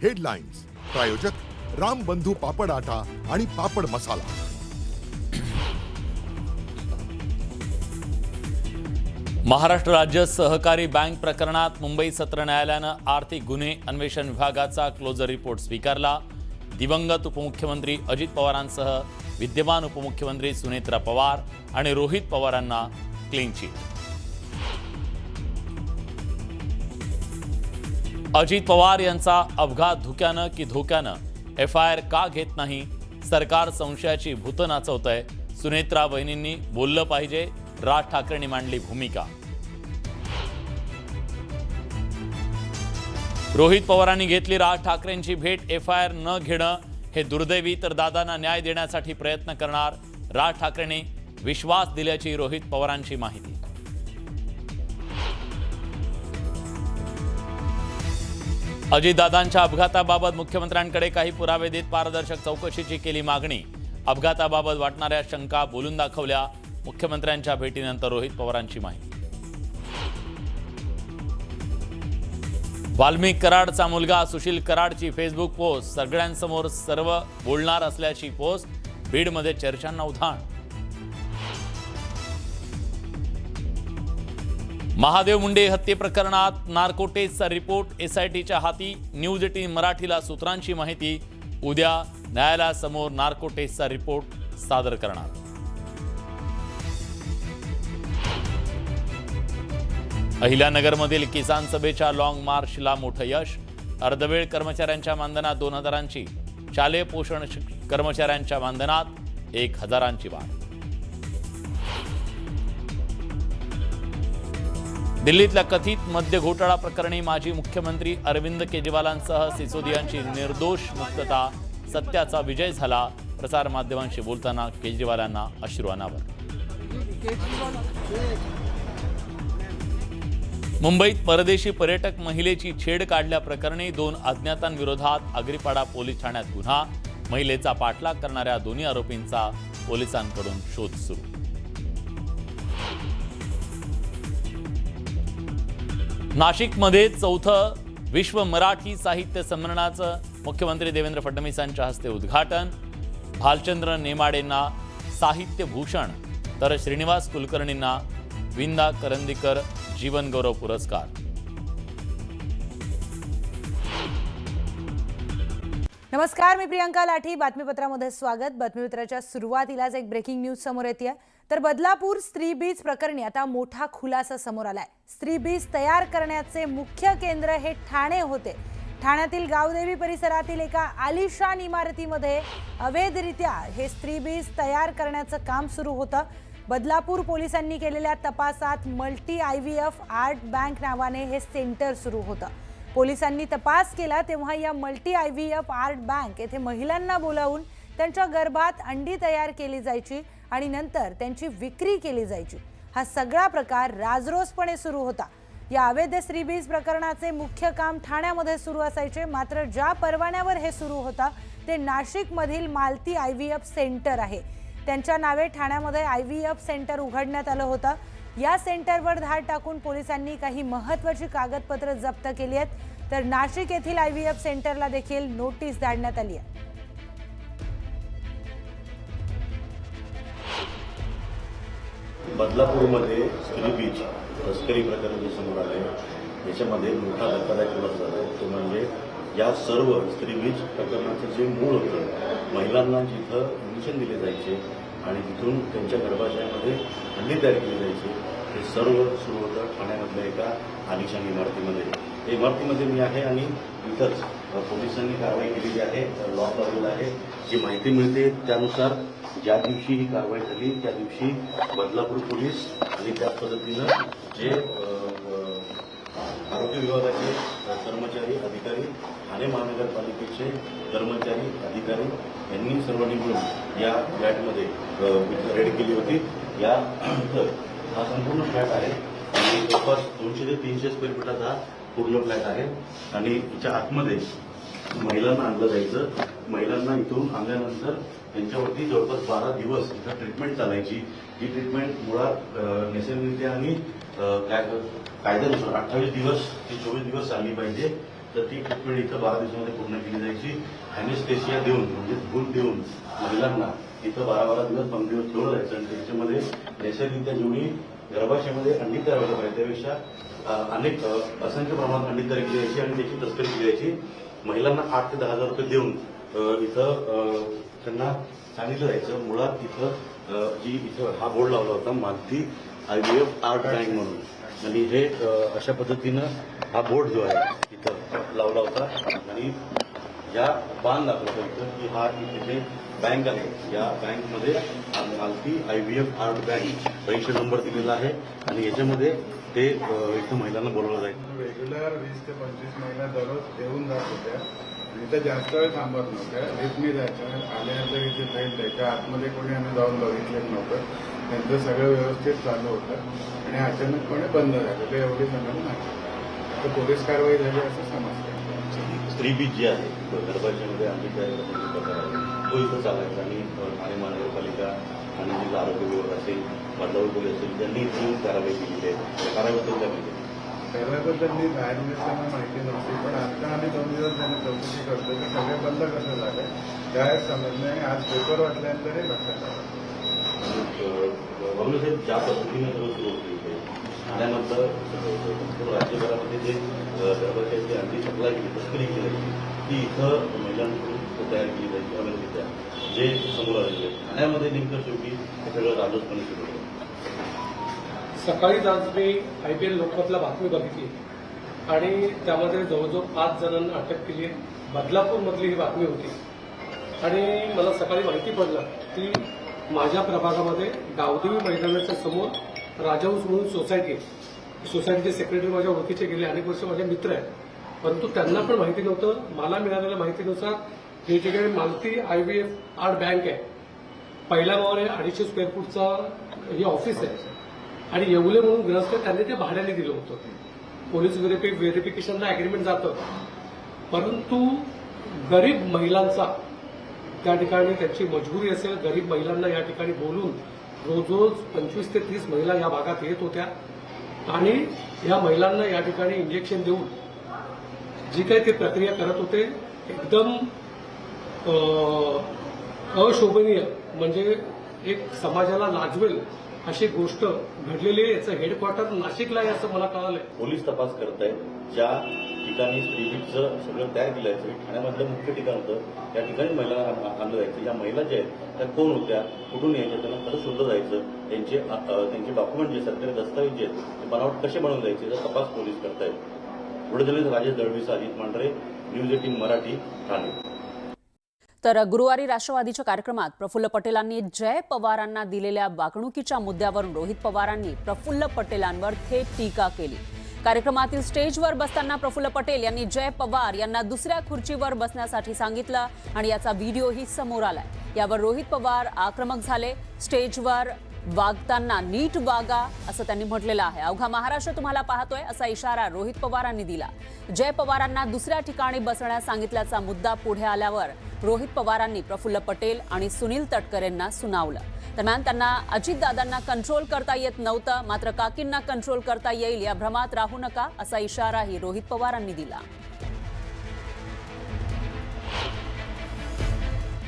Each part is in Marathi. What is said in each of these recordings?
हेडलाईन्स प्रायोजक राम बंधू पापड आटा आणि पापड मसाला। महाराष्ट्र राज्य सहकारी बँक प्रकरणात मुंबई सत्र न्यायालयानं आर्थिक गुन्हे अन्वेषण विभागाचा क्लोजर रिपोर्ट स्वीकारला। दिवंगत उपमुख्यमंत्री अजित पवारांसह विद्यमान उपमुख्यमंत्री सुनेत्रा पवार आणि रोहित पवारांना क्लीन चिट। अजित पवार यांचा अपघात धुक्यानं की धोक्यानं FIR का घेत नाही? सरकार संशयाची भूत नाचवतंय। सुनेत्रा वहिनींनी बोललं पाहिजे, राज ठाकरेंनी मांडली भूमिका। रोहित पवारांनी घेतली राज ठाकरेंची भेट। FIR न घेणं हे दुर्दैवी, तर दादांना न्याय देण्यासाठी प्रयत्न करणार। राज ठाकरेंनी विश्वास दिल्याची रोहित पवारांची माहिती। अजितदादांच्या अपघाताबाबत मुख्यमंत्र्यांकडे काही पुरावे देत पारदर्शक चौकशीची केली मागणी। अपघाताबाबत वाटणाऱ्या शंका बोलून दाखवल्या। मुख्यमंत्र्यांच्या भेटीनंतर रोहित पवारांची माहिती। वाल्मिक कराडचा मुलगा सुशील कराडची फेसबुक पोस्ट, सगळ्यांसमोर सर्व बोलणार असल्याची पोस्ट, बीडमध्ये चर्चांना उधाण। महादेव मुंडे हत्ये प्रकरणात नार्कोटेजचा रिपोर्ट SITच्या हाती। न्यूज 18 मराठीला सूत्रांची माहिती। उद्या न्यायालयासमोर नार्कोटेजचा रिपोर्ट सादर करणार। अहिल्यानगरमधील किसान सभेच्या लॉंग मार्चला मोठं यश। अर्धवेळ कर्मचाऱ्यांच्या मानधनात 2000ची, शालेय पोषण कर्मचाऱ्यांच्या मानधनात 1000ची वाढ। दिल्लीतल्या कथित मद्य घोटाळा प्रकरणी माजी मुख्यमंत्री अरविंद केजरीवालांसह सिसोदियांची निर्दोष मुक्तता, सत्याचा विजय झाला। प्रसार माध्यमांशी बोलताना केजरीवालांना अश्रू अनावर। मुंबईत परदेशी पर्यटक महिलेची छेड काढल्याप्रकरणी 2 अज्ञातांविरोधात आगरीपाडा पोलीस ठाण्यात गुन्हा। महिलेचा पाठलाग करणाऱ्या दोन्ही आरोपींचा पोलिसांकडून शोध सुरू। नाशिकमध्ये 4थं विश्व मराठी साहित्य संमेलनाचं मुख्यमंत्री देवेंद्र फडणवीसांच्या हस्ते उद्घाटन। भालचंद्र नेमाडेंना साहित्य भूषण, तर श्रीनिवास कुलकर्णींना विंदा करंदीकर जीवन गौरव पुरस्कार। नमस्कार, मी प्रियंका लाठी, बातमीपत्रामध्ये स्वागत। बातमीपत्राच्या सुरुवातीलाच एक ब्रेकिंग न्यूज समोर येते। तर बदलापूर स्त्री बीज प्रकरणी आता मोठा खुलासा समोर आलाय। स्त्री बीज तयार करण्याचे मुख्य केंद्र हे ठाणे होते। ठाण्यातील गावदेवी परिसरातील एका आलिशान इमारतीमध्ये अवैधरित्या हे स्त्री बीज तयार करण्याचं काम सुरू होतं। बदलापूर पोलिसांनी केलेल्या तपासात मल्टी IVF आर्ट बँक नावाने हे सेंटर सुरू होतं। पोलिसांनी तपास केला तेव्हा या मल्टी IVF आर्ट बँक येथे महिलांना बोलावून त्यांच्या गर्भात अंडी तयार केली जायची आणि नंतर त्यांची विक्री केली जायची। हा सगळा प्रकार राजरोसपणे सुरू होता। या अवैध स्त्रीबीज प्रकरणाचे मुख्य काम ठाण्यामध्ये सुरू असायचे, मात्र ज्या परवान्यावर हे सुरू होता ते नाशिकमधील मालती IVF सेंटर आहे। त्यांच्या नावे ठाण्यामध्ये IVF सेंटर उघडण्यात आलं होतं। या सेंटरवर धाड टाकून पोलिसांनी काही महत्त्वाची कागदपत्र जप्त केली आहेत, तर नाशिक येथील IVF सेंटरला देखील नोटीस धाडण्यात आली आहे। बदलापूरमध्ये स्त्रीबीज तस्करी प्रकरण समोर आले। याच्यामध्ये मोठा धक्कादायक खुलासा झाला, तो म्हणजे या सर्व स्त्रीबीज प्रकरणाचं जे मूळ होतं, महिलांना जिथं इंजेक्शन दिले जायचे आणि तिथून त्यांच्या गर्भाशयामध्ये अंडी तयार केली जायची, हे सर्व सुरू होतं ठाण्यामधल्या एका आलिशान इमारतीमध्ये। त्या इमारतीमध्ये मी आहे आणि इथंच पोलिसांनी कारवाई केलेली आहे, लॉक लावलेला आहे। जी माहिती मिळते त्यानुसार ज्या दिवशी ही कारवाई झाली त्या दिवशी बदलापूर पोलीस आणि त्याच पद्धतीनं जे आरोग्य विभागाचे कर्मचारी, अधिकारी, ठाणे महानगरपालिकेचे कर्मचारी, अधिकारी यांनी सर्वांनी मिळून या फ्लॅटमध्ये रेड केली होती। या हा संपूर्ण फ्लॅट आहे आणि जवळपास 200 ते 300 स्क्वेअर फुटाचा हा पूर्ण फ्लॅट आहे आणि याच्या आतमध्ये महिलांना आणलं जायचं। महिलांना इथून आणल्यानंतर त्यांच्यावरती जवळपास 12 दिवस इथं ट्रीटमेंट चालायची। ही ट्रीटमेंट मुळात नैसर्गिकरित्या आणि कायद्यानुसार 28 दिवस ते 24 दिवस चालली पाहिजे तर ती ट्रीटमेंट इथं 12 दिवसामध्ये पूर्ण केली जायची. अॅनेस्थेशिया देऊन म्हणजे भूल देऊन महिलांना इथं 12 दिवस 5 दिवस ठेवलं जायचं आणि त्याच्यामध्ये नैसर्गिकरित्या जेवढी गर्भाशयामध्ये अंडी तयार व्हायला पाहिजे त्यापेक्षा असंख्य प्रमाणात अंडी तयार केली जायची आणि त्याची तस्करी केली जायची. महिलांना 8 ते 10 हजार रुपये देऊन इथं त्यांना सांगितलं जायचं. मुळात इथं हा बोर्ड लावला होता मालती IVF आर्ट बँक म्हणून, आणि हे अशा पद्धतीनं हा बोर्ड जो आहे इथं लावला होता आणि या बाण दाखवतो इथं की हा इथे बँक आहे. या बँकमध्ये Malti IVF art bank register number दिलेला आहे आणि याच्यामध्ये ते इथं महिलांना बोलवलं जाईल. रेग्युलर 20 ते 25 महिला दररोज येऊन जात होत्या. इथं जास्त वेळ थांबत नव्हत्या. लिफ्टने जायच्या, आल्यानंतर इथे जाईल जायच्या. आतमध्ये कोणी आम्ही जाऊन बघितलेच नव्हतं. त्यांचं सगळं व्यवस्थित चालू होतं आणि अचानकपणे बंद झालं. ते एवढी समज नाही. तर पोलीस कारवाई झाली असं समजतं. स्त्रीबीज जे आहे गर्भाशयामध्ये अंडी तयार करण्याचा प्रकार आहे तो इथं चालायचा आणि ठाणे महानगरपालिका आणि जिल्हा आरोग्य विभाग असेल, बदलापूर पोलीस असेल, त्यांनी इथून कारवाई केलेली आहे. कारवाईबद्दल काय माहिती? कारवाईबद्दल मी बाहेर त्यांना माहिती नव्हती, पण आता आम्ही 2 दिवस त्यांनी चौकशी करतो की सगळे बंद कसं झालं काय समजलं आणि आज पेपर वाचल्यानंतरही लक्षात आलं. बघलं साहेब, ज्या पद्धतीने सगळं सुरू होतं इथे ठाण्यानंतर राज्यभरामध्ये जे गर्भाशयाची अंडी सप्लाय केली, तस्करी केली जायची ती इथं महिलांकडून तयार केली जायची अमेरिकेच्या जे समोर आलेले आहे. ठाण्यामध्ये नेमकं शेवटी हे सगळं राजस्थानी सुरू होतं. सकाळीच आज मी IPL लोकमतला बातमी बघितली आणि त्यामध्ये जवळजवळ 5 जणांना अटक केली आहे. बदलापूरमधली ही बातमी होती आणि मला सकाळी माहिती पडलं की माझ्या प्रभागामध्ये गावदेवी मैदानाच्या समोर राजहंस म्हणून सोसायटी आहे. सोसायटीचे सेक्रेटरी माझ्या ओळखीचे गेले, अनेक वर्ष माझे मित्र आहेत, परंतु त्यांना पण माहिती नव्हतं. मला मिळालेल्या माहितीनुसार हे ठिकाणी मालती IVF आर्ट बँक आहे. पहिल्या मावळे 250 स्क्वेअर फूटचा हे ऑफिस आहे आणि येवले म्हणून ग्रस्त त्यांनी ते भाड्याने दिलं होतं. पोलीस व्हेरिफिकेशनला अग्रीमेंट जातं, परंतु गरीब महिलांचा त्या ठिकाणी त्यांची मजबुरी असेल. गरीब महिलांना या ठिकाणी बोलून रोज 25 ते 30 महिला या भागात येत होत्या आणि या महिलांना या ठिकाणी इंजेक्शन देऊन जी काही ते प्रक्रिया करत होते एकदम अशोभनीय, म्हणजे एक समाजाला लाजवेल अशी गोष्ट घडलेली आहे. याचं हेडक्वार्टर नाशिकला आहे असं मला कळालंय. पोलीस तपास करत आहेत. ज्या ठिकाणी स्त्रीबीजचं सगळं तयार केलं जायचं ठाण्यामधलं मुख्य ठिकाण होतं. त्या ठिकाणी महिलांना आणलं जायचं. या महिला ज्या आहेत त्या कोण होत्या, कुठून यायच्या, त्यांना कसं शोधलं जायचं, त्यांचे डॉक्युमेंट जे सरकारी दस्तावेज जे आहेत ते बनावट कसे बनवले जायचे याचा तपास पोलीस करतायत. पुढे झाले राजेश दळवी, अजित मांढरे, न्यूज 18 मराठी, ठाणे. तर गुरुवारी राष्ट्रवादीच्या कार्यक्रमात प्रफुल्ल पटेलांनी जय पवारांना दिलेल्या वागणुकीच्या मुद्द्यावरून रोहित पवारांनी प्रफुल्ल पटेलांवर थेट टीका केली. कार्यक्रमातील स्टेजवर बसताना प्रफुल्ल पटेल यांनी जय पवार यांना दुसऱ्या खुर्चीवर बसण्यासाठी सांगितलं आणि याचा व्हिडिओही समोर आलाय. यावर रोहित पवार आक्रमक झाले. स्टेजवर वागताना नीट वागा असं त्यांनी म्हटलेलं आहे. अवघा महाराष्ट्र तुम्हाला पाहतोय असा इशारा रोहित पवारांनी दिला. जय पवारांना दुसऱ्या ठिकाणी बसण्यास सांगितल्याचा मुद्दा पुढे आल्यावर रोहित पवारांनी प्रफुल्ल पटेल आणि सुनील तटकरे यांना सुनावलं. दरम्यान त्यांना अजितदादांना कंट्रोल करता येत नव्हतं, मात्र काकींना कंट्रोल करता येईल या भ्रमात राहू नका असा इशाराही रोहित पवारांनी दिला.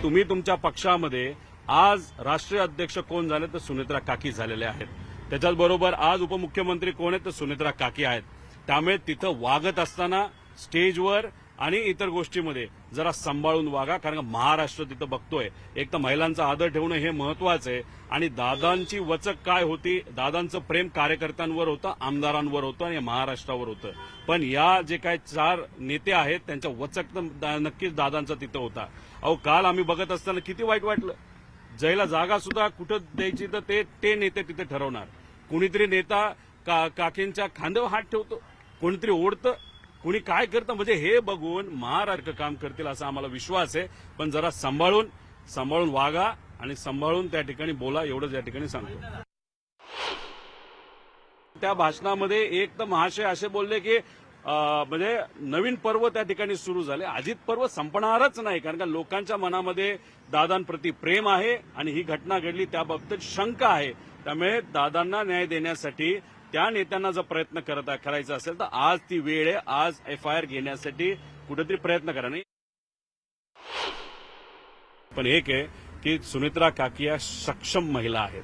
तुम्ही तुमच्या पक्षामध्ये आज राष्ट्रीय अध्यक्ष कोण झाले तर सुनेत्रा काकी झालेले आहेत. त्याच्याचबरोबर आज उपमुख्यमंत्री कोण आहेत तर सुनेत्रा काकी आहेत. त्यामुळे तिथं वागत असताना स्टेजवर आणि इतर गोष्टीमध्ये जरा सांभाळून वागा, कारण महाराष्ट्र तिथं बघतोय. एक तर महिलांचा आदर ठेवणं हे महत्वाचं आहे आणि दादांची वचक काय होती, दादांचं प्रेम कार्यकर्त्यांवर होतं, आमदारांवर होतं आणि महाराष्ट्रावर होतं. पण या जे काही 4 नेते आहेत त्यांच्या वचक तर नक्कीच दादांचा तिथं होता. अहो काल आम्ही बघत असताना किती वाईट वाटलं. जयला जागा सुद्धा कुठं द्यायची तर ते नेते तिथे ठरवणार. कुणीतरी नेता काकींच्या खांद्यावर हात ठेवतो, कोणीतरी ओढतं, कुणी काय करतं, म्हणजे हे बघून महाराष्ट्र काम करतील असा आम्हाला विश्वास आहे. पण जरा सांभाळून वागा आणि सांभाळून त्या ठिकाणी बोला, एवढंच या ठिकाणी सांगतो. त्या भाषणामध्ये एक तर महाशय असे बोलले की म्हणजे नवीन पर्व त्या ठिकाणी सुरू झाले. अजित पर्व संपणारच नाही, कारण का लोकांच्या मनामध्ये दादांप्रती प्रेम आहे आणि ही घटना घडली त्याबाबतीत शंका आहे. त्यामुळे दादांना न्याय देण्यासाठी त्या नेत्यांना जर प्रयत्न करायचा असेल तर आज ती वेळ आहे. आज FIR घेण्यासाठी कुठेतरी प्रयत्न करा. नाही पण एक आहे की सुनेत्रा काकी या सक्षम महिला आहेत,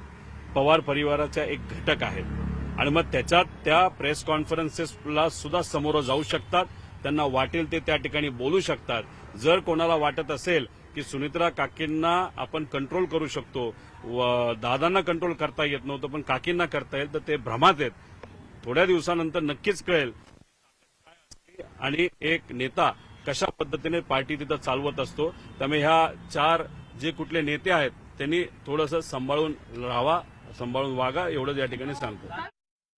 पवार परिवाराच्या एक घटक आहेत आणि मग त्याच्यात त्या प्रेस कॉन्फरन्सेसला सुद्धा समोर जाऊ शकतात. त्यांना वाटेल ते त्या ठिकाणी बोलू शकतात. जर कोणाला वाटत असेल की सुनेत्रा काकींना आपण कंट्रोल करू शकतो, दादांना कंट्रोल करता येत नव्हतं पण काकींना करता येईल, तर ते भ्रमात आहेत. थोड्या दिवसानंतर नक्कीच कळेल आणि एक नेता कशा पद्धतीने पार्टी तिथं चालवत असतो. त्यामुळे ह्या 4 जे कुठले नेते आहेत त्यांनी थोडंसं सांभाळून राहावा, सांभाळून वागा, एवढंच या ठिकाणी सांगतो.